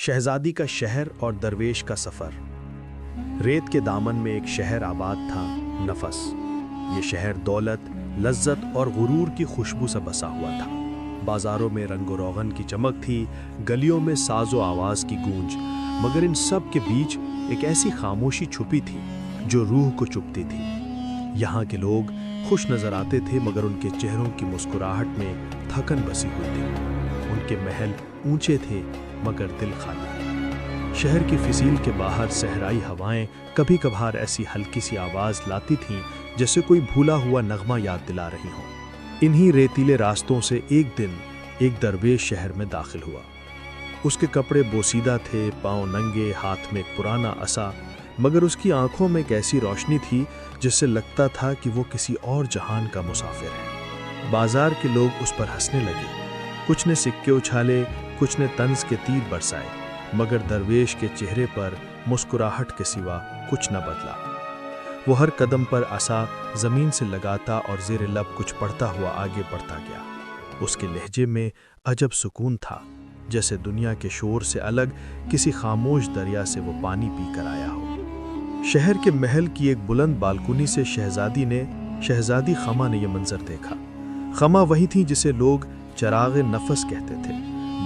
شہزادی کا شہر اور درویش کا سفر۔ ریت کے دامن میں ایک شہر آباد تھا، نفس۔ یہ شہر دولت، لذت اور غرور کی خوشبو سے بسا ہوا تھا۔ بازاروں میں رنگ و روغن کی چمک تھی، گلیوں میں ساز و آواز کی گونج، مگر ان سب کے بیچ ایک ایسی خاموشی چھپی تھی جو روح کو چبھتی تھی۔ یہاں کے لوگ خوش نظر آتے تھے مگر ان کے چہروں کی مسکراہٹ میں تھکن بسی ہوئی تھی۔ ان کے محل اونچے تھے مگر دل خالی۔ شہر کی فضیل کے باہر صحرائی ہوائیں کبھی کبھار ایسی ہلکی سی آواز لاتی تھیں جیسے کوئی بھولا ہوا نغمہ یاد دلا رہی ہوں۔ انہی ریتیلے راستوں سے ایک دن ایک درویش شہر میں داخل ہوا۔ اس کے کپڑے بوسیدہ تھے، پاؤں ننگے، ہاتھ میں ایک پرانا عصا، مگر اس کی آنکھوں میں ایک ایسی روشنی تھی جس سے لگتا تھا کہ وہ کسی اور جہان کا مسافر ہے۔ بازار کے لوگ اس پر ہنسنے لگے، کچھ نے سکے اچھالے، کچھ نے طنز کے تیر برسائے، مگر درویش کے چہرے پر مسکراہٹ کے سوا کچھ نہ بدلا۔ وہ ہر قدم پر عصا زمین سے لگاتا اور زیر لب کچھ پڑھتا ہوا آگے بڑھتا گیا۔ اس کے لہجے میں عجب سکون تھا، جیسے دنیا کے شور سے الگ کسی خاموش دریا سے وہ پانی پی کر آیا ہو۔ شہر کے محل کی ایک بلند بالکونی سے شہزادی خما نے یہ منظر دیکھا۔ خما وہی تھی جسے لوگ چراغ نفس کہتے تھے،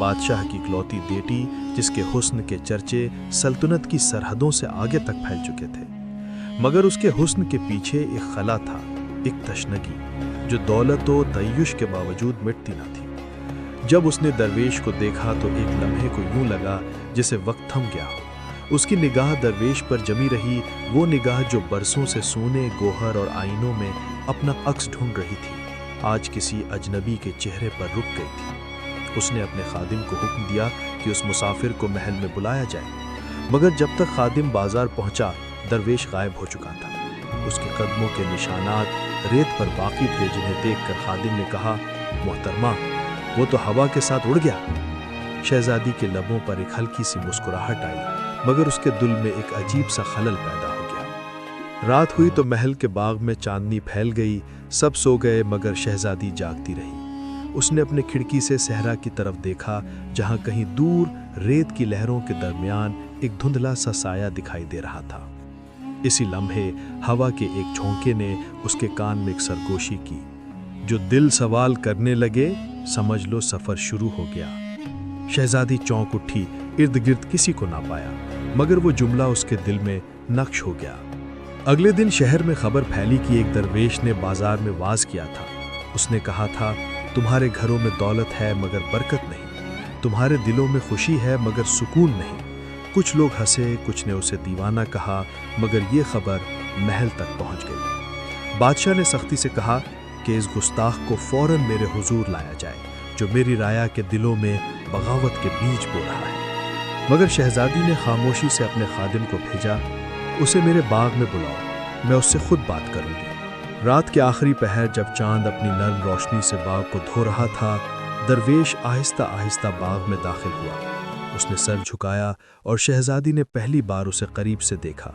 بادشاہ کی اکلوتی بیٹی جس کے حسن کے چرچے سلطنت کی سرحدوں سے آگے تک پھیل چکے تھے، مگر اس کے حسن کے پیچھے ایک خلا تھا، ایک تشنگی جو دولت و تعیش کے باوجود مٹتی نہ تھی۔ جب اس نے درویش کو دیکھا تو ایک لمحے کو یوں لگا جسے وقت تھم گیا ہو۔ اس کی نگاہ درویش پر جمی رہی، وہ نگاہ جو برسوں سے سونے، گوہر اور آئینوں میں اپنا عکس ڈھونڈ رہی تھی، آج کسی اجنبی کے چہرے پر رک گئی تھی۔ اس نے اپنے خادم کو حکم دیا کہ اس مسافر کو محل میں بلایا جائے، مگر جب تک خادم بازار پہنچا درویش غائب ہو چکا تھا۔ اس کے قدموں کے نشانات ریت پر باقی تھے، جنہیں دیکھ کر خادم نے کہا، محترمہ، وہ تو ہوا کے ساتھ اڑ گیا۔ شہزادی کے لبوں پر ایک ہلکی سی مسکراہٹ آئی، مگر اس کے دل میں ایک عجیب سا خلل پیدا ہو گیا۔ رات ہوئی تو محل کے باغ میں چاندنی پھیل گئی، سب سو گئے مگر شہزادی جاگتی رہی۔ اس نے اپنے کھڑکی سے صحرا کی طرف دیکھا، جہاں کہیں دور ریت کی لہروں کے درمیان ایک دھندلا سا سایہ دکھائی دے رہا تھا۔ اسی لمحے ہوا کے ایک جھونکے نے اس کے کان میں ایک سرگوشی کی، جو دل سوال کرنے لگے، سمجھ لو سفر شروع ہو گیا۔ شہزادی چونک اٹھی، ارد گرد کسی کو نہ پایا، مگر وہ جملہ اس کے دل میں نقش ہو گیا۔ اگلے دن شہر میں خبر پھیلی کہ ایک درویش نے بازار میں واز کیا تھا۔ اس نے کہا تھا، تمہارے گھروں میں دولت ہے مگر برکت نہیں، تمہارے دلوں میں خوشی ہے مگر سکون نہیں۔ کچھ لوگ ہنسے، کچھ نے اسے دیوانہ کہا، مگر یہ خبر محل تک پہنچ گئی۔ بادشاہ نے سختی سے کہا کہ اس گستاخ کو فوراً میرے حضور لایا جائے، جو میری رعایا کے دلوں میں بغاوت کے بیج بو رہا ہے۔ مگر شہزادی نے خاموشی سے اپنے خادم کو بھیجا، اسے میرے باغ میں بلاؤ، میں اس سے خود بات کروں گی۔ رات کے آخری پہر جب چاند اپنی نرم روشنی سے باغ کو دھو رہا تھا، درویش آہستہ آہستہ باغ میں داخل ہوا۔ اس نے سر جھکایا اور شہزادی نے پہلی بار اسے قریب سے دیکھا۔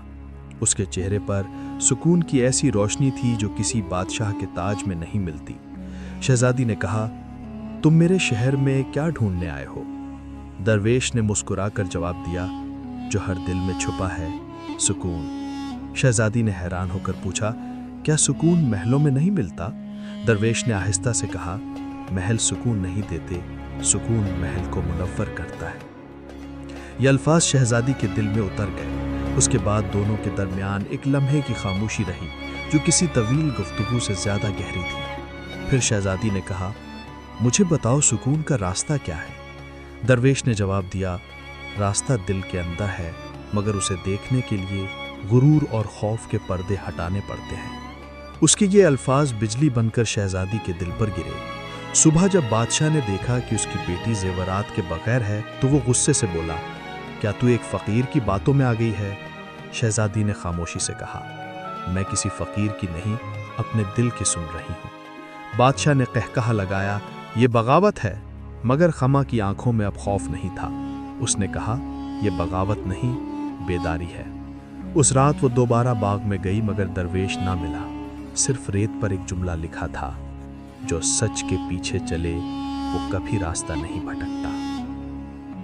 اس کے چہرے پر سکون کی ایسی روشنی تھی جو کسی بادشاہ کے تاج میں نہیں ملتی۔ شہزادی نے کہا، تم میرے شہر میں کیا ڈھونڈنے آئے ہو؟ درویش نے مسکرا کر جواب دیا، جو ہر دل میں چھپا ہے، سکون۔ شہزادی نے حیران ہو کر پوچھا، کیا سکون محلوں میں نہیں ملتا؟ درویش نے آہستہ سے کہا، محل سکون نہیں دیتے، سکون محل کو منور کرتا ہے۔ یہ الفاظ شہزادی کے دل میں اتر گئے۔ اس کے بعد دونوں کے درمیان ایک لمحے کی خاموشی رہی جو کسی طویل گفتگو سے زیادہ گہری تھی۔ پھر شہزادی نے کہا، مجھے بتاؤ سکون کا راستہ کیا ہے؟ درویش نے جواب دیا، راستہ دل کے اندر ہے، مگر اسے دیکھنے کے لیے غرور اور خوف کے پردے ہٹانے پڑتے ہیں۔ اس کے یہ الفاظ بجلی بن کر شہزادی کے دل پر گرے۔ صبح جب بادشاہ نے دیکھا کہ اس کی بیٹی زیورات کے بغیر ہے تو وہ غصے سے بولا، کیا تو ایک فقیر کی باتوں میں آ گئی ہے؟ شہزادی نے خاموشی سے کہا، میں کسی فقیر کی نہیں، اپنے دل کی سن رہی ہوں۔ بادشاہ نے قہقہہ لگایا، یہ بغاوت ہے، مگر خما کی آنکھوں میں اب خوف نہیں تھا۔ اس نے کہا، یہ بغاوت نہیں، بیداری ہے۔ اس رات وہ دوبارہ باغ میں گئی مگر درویش نہ ملا، صرف ریت پر ایک جملہ لکھا تھا، جو سچ کے پیچھے چلے وہ کبھی راستہ نہیں بھٹکتا۔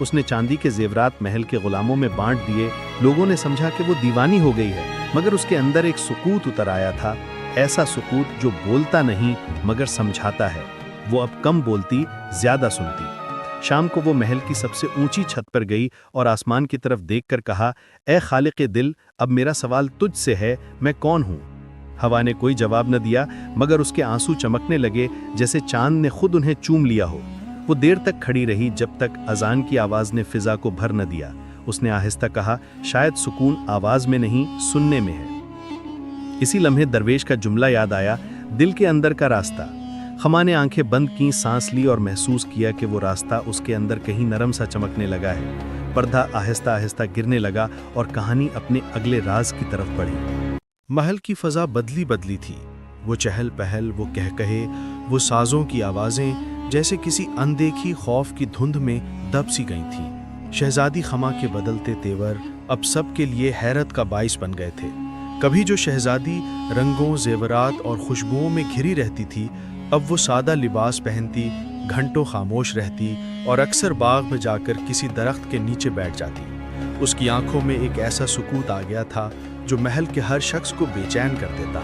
اس نے چاندی کے زیورات محل کے غلاموں میں بانٹ دیے۔ لوگوں نے سمجھا کہ وہ دیوانی ہو گئی ہے، مگر اس کے اندر ایک سکوت اتر آیا تھا، ایسا سکوت جو بولتا نہیں مگر سمجھاتا ہے۔ وہ اب کم بولتی، زیادہ سنتی۔ شام کو وہ محل کی سب سے اونچی چھت پر گئی اور آسمان کی طرف دیکھ کر کہا، اے خالق دل، اب میرا سوال تجھ سے ہے، میں کون ہوں؟ ہوا نے کوئی جواب نہ دیا، مگر اس کے آنسو چمکنے لگے جیسے چاند نے خود انہیں چوم لیا ہو۔ وہ دیر تک کھڑی رہی جب تک اذان کی آواز نے فضا کو بھر نہ دیا۔ اس نے آہستہ کہا، شاید سکون آواز میں نہیں، سننے میں ہے۔ اسی لمحے درویش کا جملہ یاد آیا، دل کے اندر کا راستہ۔ خما نے آنکھیں بند کیں، سانس لی اور محسوس کیا کہ وہ راستہ اس کے اندر کہیں نرم سا چمکنے لگا ہے۔ پردہ آہستہ آہستہ گرنے لگا اور کہانی اپنے اگلے راز کی طرف بڑھی۔ محل کی فضا بدلی تھی، وہ چہل پہل، وہ کہکہے، وہ سازوں کی آوازیں جیسے کسی اندیکھی خوف کی دھند میں دب سی گئی تھیں۔ شہزادی خما کے بدلتے تیور اب سب کے لیے حیرت کا باعث بن گئے تھے۔ کبھی جو شہزادی رنگوں، زیورات اور خوشبوؤں میں گھری رہتی تھی، اب وہ سادہ لباس پہنتی، گھنٹوں خاموش رہتی اور اکثر باغ میں جا کر کسی درخت کے نیچے بیٹھ جاتی۔ اس کی آنکھوں میں ایک ایسا سکوت آ گیا تھا جو محل کے ہر شخص کو بے چین کر دیتا۔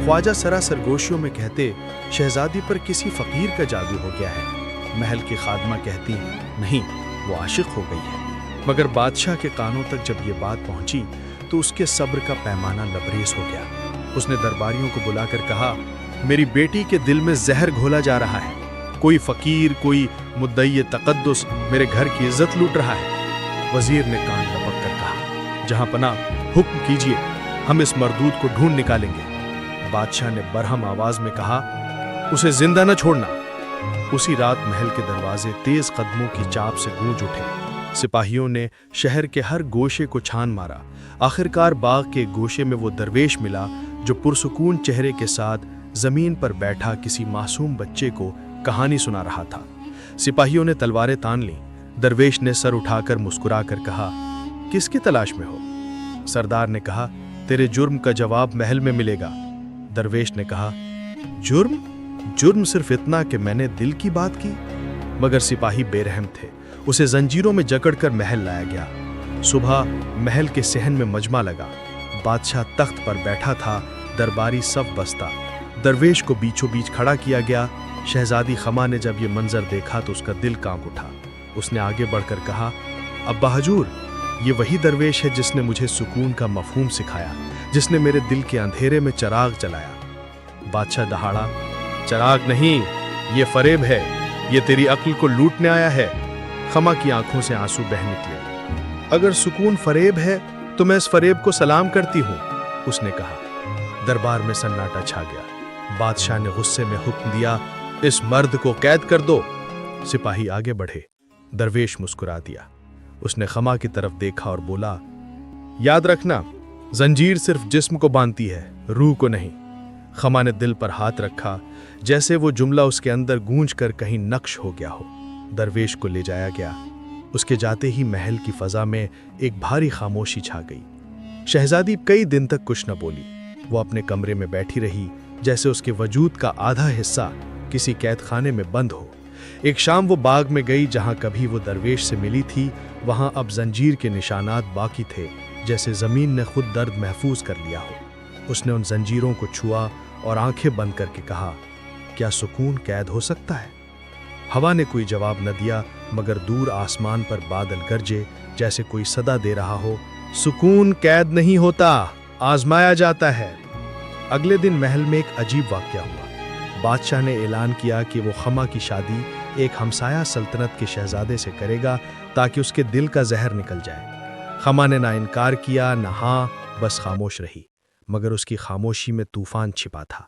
خواجہ سرا سرگوشیوں میں کہتے، شہزادی پر کسی فقیر کا جادو ہو گیا ہے۔ محل کی خادمہ کہتی، نہیں، وہ عاشق ہو گئی ہے۔ مگر بادشاہ کے کانوں تک جب یہ بات پہنچی تو اس کے صبر کا پیمانہ لبریز ہو گیا۔ اس نے درباریوں کو بلا کر کہا، میری بیٹی کے دل میں زہر گھولا جا رہا ہے۔ کوئی فقیر، کوئی مدعی تقدس میرے گھر کی عزت لوٹ رہا ہے۔ وزیر نے کان لپک کر کہا، جہاں پناہ، حکم کیجیے، ہم اس مردود کو ڈھونڈ نکالیں گے۔ بادشاہ نے برہم آواز میں کہا، اسے زندہ نہ چھوڑنا۔ اسی رات محل کے دروازے تیز قدموں کی چاپ سے گونج اٹھے۔ سپاہیوں نے شہر کے ہر گوشے کو چھان مارا۔ آخرکار باغ کے گوشے میں وہ درویش ملا جو پرسکون چہرے کے ساتھ زمین پر بیٹھا کسی معصوم بچے کو کہانی سنا رہا تھا۔ سپاہیوں نے تلواریں تان لیں۔ درویش نے سر اٹھا کر مسکرا کر کہا، کس کی تلاش میں ہو؟ سردار نے کہا، تیرے جرم کا جواب محل میں ملے گا۔ درویش نے کہا، جرم صرف اتنا کہ میں نے دل کی بات کی؟ مگر سپاہی بے رحم تھے، اسے زنجیروں میں جکڑ کر محل لایا گیا۔ صبح محل کے صحن میں مجمع لگا۔ بادشاہ تخت پر بیٹھا تھا، درباری صف بستہ۔ درویش کو بیچوں بیچ کھڑا کیا گیا۔ شہزادی خما نے جب یہ منظر دیکھا تو اس کا دل کانپ اٹھا۔ اس نے آگے بڑھ کر کہا، ابا حضور، یہ وہی درویش ہے جس نے مجھے سکون کا مفہوم سکھایا، جس نے میرے دل کے اندھیرے میں چراغ جلایا۔ بادشاہ دہاڑا، چراغ نہیں، یہ فریب ہے، یہ تیری عقل کو لوٹنے آیا ہے۔ خما کی آنکھوں سے آنسو بہہ نکلے۔ اگر سکون فریب ہے تو میں اس فریب کو سلام کرتی ہوں، اس نے کہا۔ دربار میں سناٹا چھا گیا۔ بادشاہ نے غصے میں حکم دیا، اس مرد کو قید کر دو۔ سپاہی آگے بڑھے۔ درویش مسکرا دیا۔ اس نے خما کی طرف دیکھا اور بولا، یاد رکھنا، زنجیر صرف جسم کو باندھتی ہے، روح کو نہیں۔ خما نے دل پر ہاتھ رکھا، جیسے وہ جملہ اس کے اندر گونج کر کہیں نقش ہو گیا ہو۔ درویش کو لے جایا گیا۔ اس کے جاتے ہی محل کی فضا میں ایک بھاری خاموشی چھا گئی۔ شہزادی کئی دن تک کچھ نہ بولی۔ وہ اپنے کمرے میں بیٹھی رہی، جیسے اس کے وجود کا آدھا حصہ کسی قید خانے میں بند ہو۔ ایک شام وہ باغ میں گئی جہاں کبھی وہ درویش سے ملی تھی۔ وہاں اب زنجیر کے نشانات باقی تھے، جیسے زمین نے خود درد محفوظ کر لیا ہو۔ اس نے ان زنجیروں کو چھوا اور آنکھیں بند کر کے کہا، کیا سکون قید ہو سکتا ہے؟ ہوا نے کوئی جواب نہ دیا، مگر دور آسمان پر بادل گرجے، جیسے کوئی صدا دے رہا ہو، سکون قید نہیں ہوتا، آزمایا جاتا ہے۔ اگلے دن محل میں ایک عجیب واقعہ ہوا۔ بادشاہ نے اعلان کیا کہ وہ خما کی شادی ایک ہمسایہ سلطنت کے شہزادے سے کرے گا تاکہ اس کے دل کا زہر نکل جائے۔ خما نے نہ انکار کیا نہ ہاں، بس خاموش رہی۔ مگر اس کی خاموشی میں طوفان چھپا تھا۔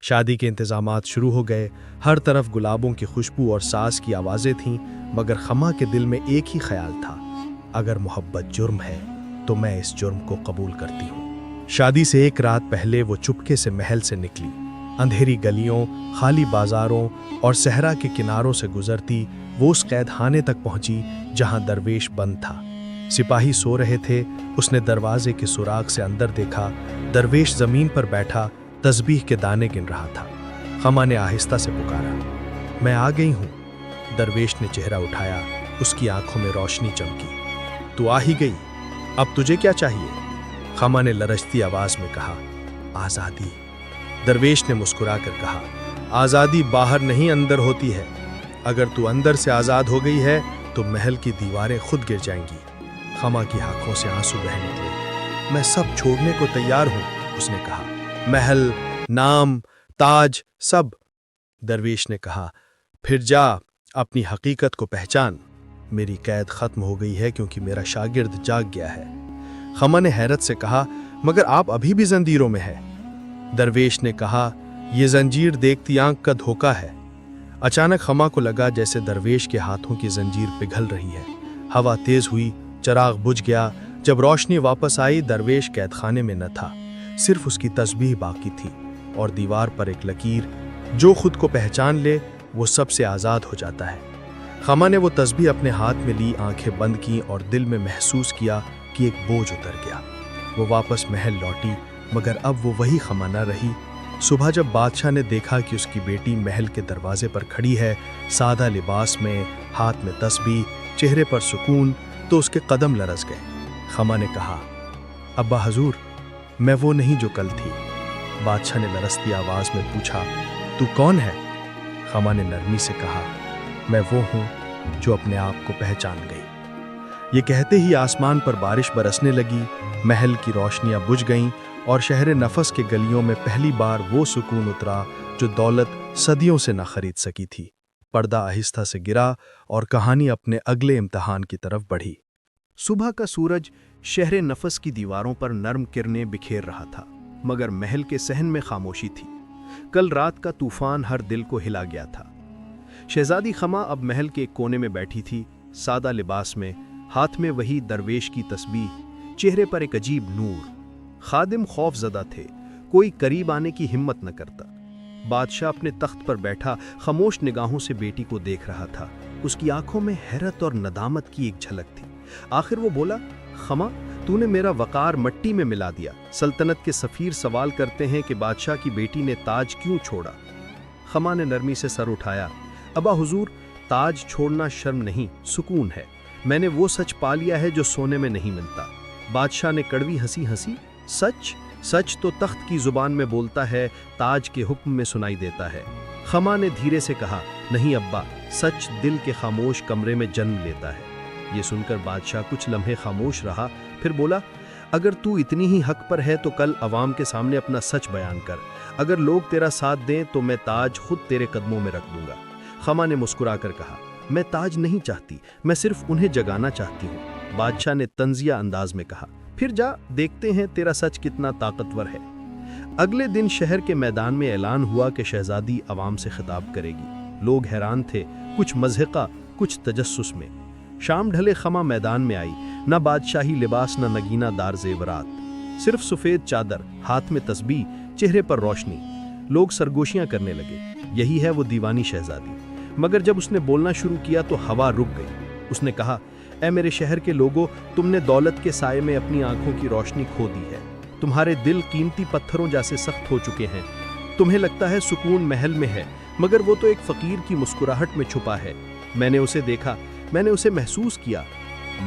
شادی کے انتظامات شروع ہو گئے۔ ہر طرف گلابوں کی خوشبو اور ساز کی آوازیں تھیں، مگر خما کے دل میں ایک ہی خیال تھا، اگر محبت جرم ہے تو میں اس جرم کو قبول کرتی ہوں۔ شادی سے ایک رات پہلے وہ چپکے سے محل سے نکلی۔ اندھیری گلیوں، خالی بازاروں اور صحرا کے کناروں سے گزرتی وہ اس قید خانے تک پہنچی جہاں درویش بند تھا۔ سپاہی سو رہے تھے۔ اس نے دروازے کے سوراخ سے اندر دیکھا۔ درویش زمین پر بیٹھا تسبیح کے دانے گن رہا تھا۔ خما نے آہستہ سے پکارا، میں آ گئی ہوں۔ درویش نے چہرہ اٹھایا، اس کی آنکھوں میں روشنی چمکی۔ تو آ ہی گئی، اب تجھے کیا چاہیے؟ خما نے لرزتی آواز میں کہا۔ آزادی۔ درویش نے مسکرا کر کہا، آزادی باہر نہیں اندر ہوتی ہے۔ اگر تو اندر سے آزاد ہو گئی ہے تو محل کی دیواریں خود گر جائیں گی۔ خما کی آنکھوں سے آنسو بہہ نکلے۔ میں سب چھوڑنے کو تیار ہوں، اس نے کہا، محل، نام، تاج، سب۔ درویش نے کہا، پھر جا اپنی حقیقت کو پہچان۔ میری قید ختم ہو گئی ہے کیونکہ میرا شاگرد جاگ گیا ہے۔ خما نے حیرت سے کہا، مگر آپ ابھی بھی زنجیروں میں ہیں۔ درویش نے کہا، یہ زنجیر دیکھتی آنکھ کا دھوکہ ہے۔ اچانک خما کو لگا جیسے درویش کے ہاتھوں کی زنجیر پگھل رہی ہے۔ ہوا تیز ہوئی، چراغ بجھ گیا۔ جب روشنی واپس آئی، درویش قید خانے میں نہ تھا، صرف اس کی تسبیح باقی تھی اور دیوار پر ایک لکیر، جو خود کو پہچان لے وہ سب سے آزاد ہو جاتا ہے۔ خما نے وہ تسبیح اپنے ہاتھ میں لی، آنکھیں بند کیں اور دل میں محسوس کیا کہ ایک بوجھ اتر گیا۔ وہ واپس محل لوٹی، مگر اب وہ وہی خما نہ رہی۔ صبح جب بادشاہ نے دیکھا کہ اس کی بیٹی محل کے دروازے پر کھڑی ہے، سادہ لباس میں، ہاتھ میں تسبیح، چہرے پر سکون، تو اس کے قدم لرز گئے۔ خما نے کہا، ابا حضور، میں وہ نہیں جو کل تھی۔ بادشاہ نے لرزتی آواز میں پوچھا، تو کون ہے؟ خما نے نرمی سے کہا، میں وہ ہوں جو اپنے آپ کو پہچان گئی۔ یہ کہتے ہی آسمان پر بارش برسنے لگی، محل کی روشنیاں بجھ گئیں اور شہر نفس کے گلیوں میں پہلی بار وہ سکون اترا جو دولت صدیوں سے نہ خرید سکی تھی۔ پردہ آہستہ سے گرا اور کہانی اپنے اگلے امتحان کی طرف بڑھی۔ صبح کا سورج شہر نفس کی دیواروں پر نرم کرنیں بکھیر رہا تھا، مگر محل کے صحن میں خاموشی تھی۔ کل رات کا طوفان ہر دل کو ہلا گیا تھا۔ شہزادی خما اب محل کے ایک کونے میں بیٹھی تھی، سادہ لباس میں، ہاتھ میں وہی درویش کی تسبیح، چہرے پر ایک عجیب نور۔ خادم خوف زدہ تھے، کوئی قریب آنے کی ہمت نہ کرتا۔ بادشاہ اپنے تخت پر بیٹھا خاموش نگاہوں سے بیٹی کو دیکھ رہا تھا۔ اس کی آنکھوں میں حیرت اور ندامت کی ایک جھلک تھی۔ آخر وہ بولا، خما، تو نے میرا وقار مٹی میں ملا دیا۔ سلطنت کے سفیر سوال کرتے ہیں کہ بادشاہ کی بیٹی نے تاج کیوں چھوڑا؟ خما نے نرمی سے سر اٹھایا، ابا حضور، تاج چھوڑنا شرم نہیں، سکون ہے۔ میں نے وہ سچ پا لیا ہے جو سونے میں نہیں ملتا۔ بادشاہ نے کڑوی ہنسی ہنسی، سچ؟ سچ تو تخت کی زبان میں بولتا ہے، تاج کے حکم میں سنائی دیتا ہے۔ خما نے دھیرے سے کہا، نہیں ابا، سچ دل کے خاموش کمرے میں جنم لیتا ہے۔ یہ سن کر بادشاہ کچھ لمحے خاموش رہا، پھر بولا، اگر تو اتنی ہی حق پر ہے تو کل عوام کے سامنے اپنا سچ بیان کر۔ اگر لوگ تیرا ساتھ دیں تو میں تاج خود تیرے قدموں میں رکھ دوں گا۔ خما نے مسکرا کر کہا، میں تاج نہیں چاہتی، میں صرف انہیں جگانا چاہتی ہوں۔ بادشاہ نے طنزیہ انداز میں کہا، پھر جا، دیکھتے ہیں تیرا سچ کتنا طاقتور ہے۔ اگلے دن شہر کے میدان میں اعلان ہوا کہ شہزادی عوام سے خطاب کرے گی۔ لوگ حیران تھے، کچھ مضحکہ، کچھ تجسس میں۔ شام ڈھلے خما میدان میں آئی، نہ بادشاہی لباس نہ نگینہ دار زیورات، صرف سفید چادر، ہاتھ میں تسبیح، چہرے پر روشنی۔ لوگ سرگوشیاں کرنے لگے، یہی ہے وہ دیوانی شہزادی۔ مگر جب اس نے بولنا شروع کیا تو ہوا رک گئی۔ اس نے کہا، اے میرے شہر کے لوگوں، تم نے دولت کے سائے میں اپنی آنکھوں کی روشنی کھو دی ہے۔ تمہارے دل قیمتی پتھروں جیسے سخت ہو چکے ہیں۔ تمہیں لگتا ہے سکون محل میں ہے، مگر وہ تو ایک فقیر کی مسکراہٹ میں چھپا ہے۔ میں نے اسے دیکھا، میں نے اسے محسوس کیا۔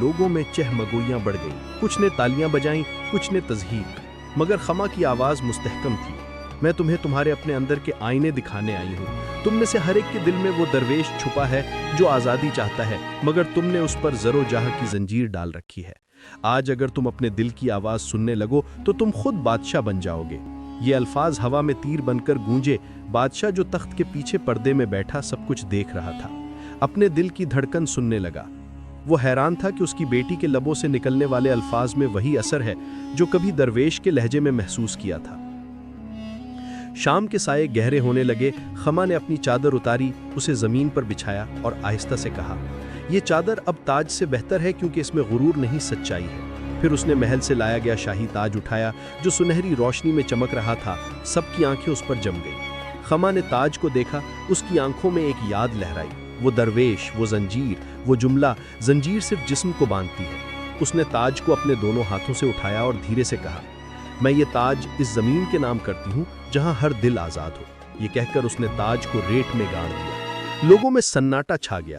لوگوں میں چہمگوئیاں بڑھ گئیں، کچھ نے تالیاں بجائیں، کچھ نے تضحیق، مگر خما کی آواز مستحکم تھی، میں تمہیں تمہارے اپنے اندر کے آئینے دکھانے آئی ہوں۔ تم میں سے ہر ایک کے دل میں وہ درویش چھپا ہے جو آزادی چاہتا ہے، مگر تم نے اس پر زر و جاہ کی زنجیر ڈال رکھی ہے۔ آج اگر تم اپنے دل کی آواز سننے لگو تو تم خود بادشاہ بن جاؤ گے۔ یہ الفاظ ہوا میں تیر بن کر گونجے۔ بادشاہ جو تخت کے پیچھے پردے میں بیٹھا سب کچھ دیکھ رہا تھا، اپنے دل کی دھڑکن سننے لگا۔ وہ حیران تھا کہ اس کی بیٹی کے لبوں سے نکلنے والے الفاظ میں وہی اثر ہے جو کبھی درویش کے لہجے میں محسوس کیا تھا۔ شام کے سائے گہرے ہونے لگے۔ خما نے اپنی چادر اتاری، اسے زمین پر بچھایا اور آہستہ سے کہا، یہ چادر اب تاج سے بہتر ہے کیونکہ اس میں غرور نہیں، سچائی ہے۔ پھر اس نے محل سے لایا گیا شاہی تاج اٹھایا جو سنہری روشنی میں چمک رہا تھا۔ سب کی آنکھیں اس پر جم گئیں۔ خما نے تاج کو دیکھا، اس کی آنکھوں میں ایک یاد لہرائی، وہ درویش، وہ زنجیر، وہ جملہ، زنجیر صرف جسم کو باندھتی ہے۔ اس نے تاج کو اپنے دونوں ہاتھوں سے اٹھایا اور دھیرے سے کہا، میں یہ تاج اس زمین کے نام کرتی ہوں جہاں ہر دل آزاد ہو۔ یہ کہہ کر اس نے تاج کو ریت میں گاڑ دیا۔ لوگوں میں سناٹا چھا گیا،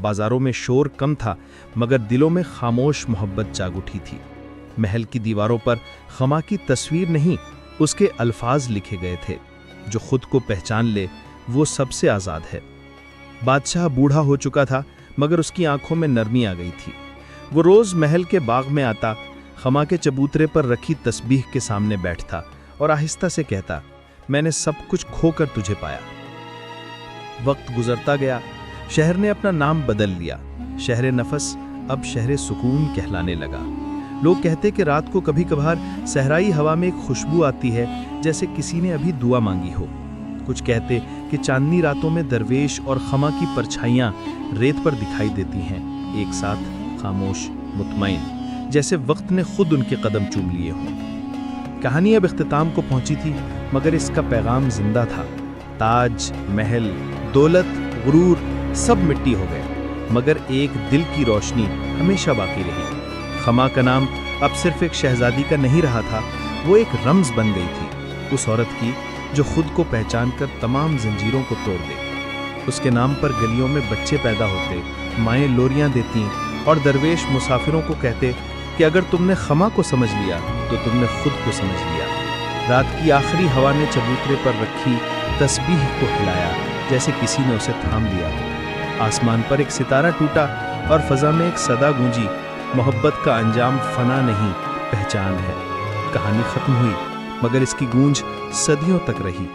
بازاروں میں شور کم تھا مگر دلوں میں خاموش محبت جاگ اٹھی تھی۔ محل کی دیواروں پر خما کی تصویر نہیں، اس کے الفاظ لکھے گئے تھے، جو خود کو پہچان لے وہ سب سے آزاد ہے۔ بادشاہ بوڑھا ہو چکا تھا مگر اس کی آنکھوں میں نرمی آ گئی تھی۔ وہ روز محل کے باغ میں آتا، خما کے چبوترے پر رکھی تسبیح کے سامنے بیٹھتا اور آہستہ سے کہتا، میں نے سب کچھ کھو کر تجھے پایا۔ وقت گزرتا گیا، شہر نے اپنا نام بدل لیا۔ شہر نفس اب شہر سکون کہلانے لگا۔ لوگ کہتے کہ رات کو کبھی کبھار صحرائی ہوا میں ایک خوشبو آتی ہے جیسے کسی نے ابھی دعا مانگی ہو۔ کچھ کہتے کہ چاندنی راتوں میں درویش اور خما کی پرچھائیاں ریت پر دکھائی دیتی ہیں، ایک ساتھ خاموش، مطمئن، جیسے وقت نے خود ان کے قدم چوم لیے ہوں۔ کہانی اب اختتام کو پہنچی تھی مگر اس کا پیغام زندہ تھا۔ تاج، محل، دولت، غرور سب مٹی ہو گئے مگر ایک دل کی روشنی ہمیشہ باقی رہی۔ خما کا نام اب صرف ایک شہزادی کا نہیں رہا تھا، وہ ایک رمز بن گئی تھی، اس عورت کی جو خود کو پہچان کر تمام زنجیروں کو توڑ دے۔ اس کے نام پر گلیوں میں بچے پیدا ہوتے، مائیں لوریاں دیتی اور درویش مسافروں کو کہتے کہ اگر تم نے خما کو سمجھ لیا تو تم نے خود کو سمجھ لیا۔ رات کی آخری ہوا نے چبوترے پر رکھی تسبیح کو ہلایا جیسے کسی نے اسے تھام لیا ہو۔ آسمان پر ایک ستارہ ٹوٹا اور فضا میں ایک صدا گونجی، محبت کا انجام فنا نہیں، پہچان ہے۔ کہانی ختم ہوئی مگر اس کی گونج صدیوں تک رہی۔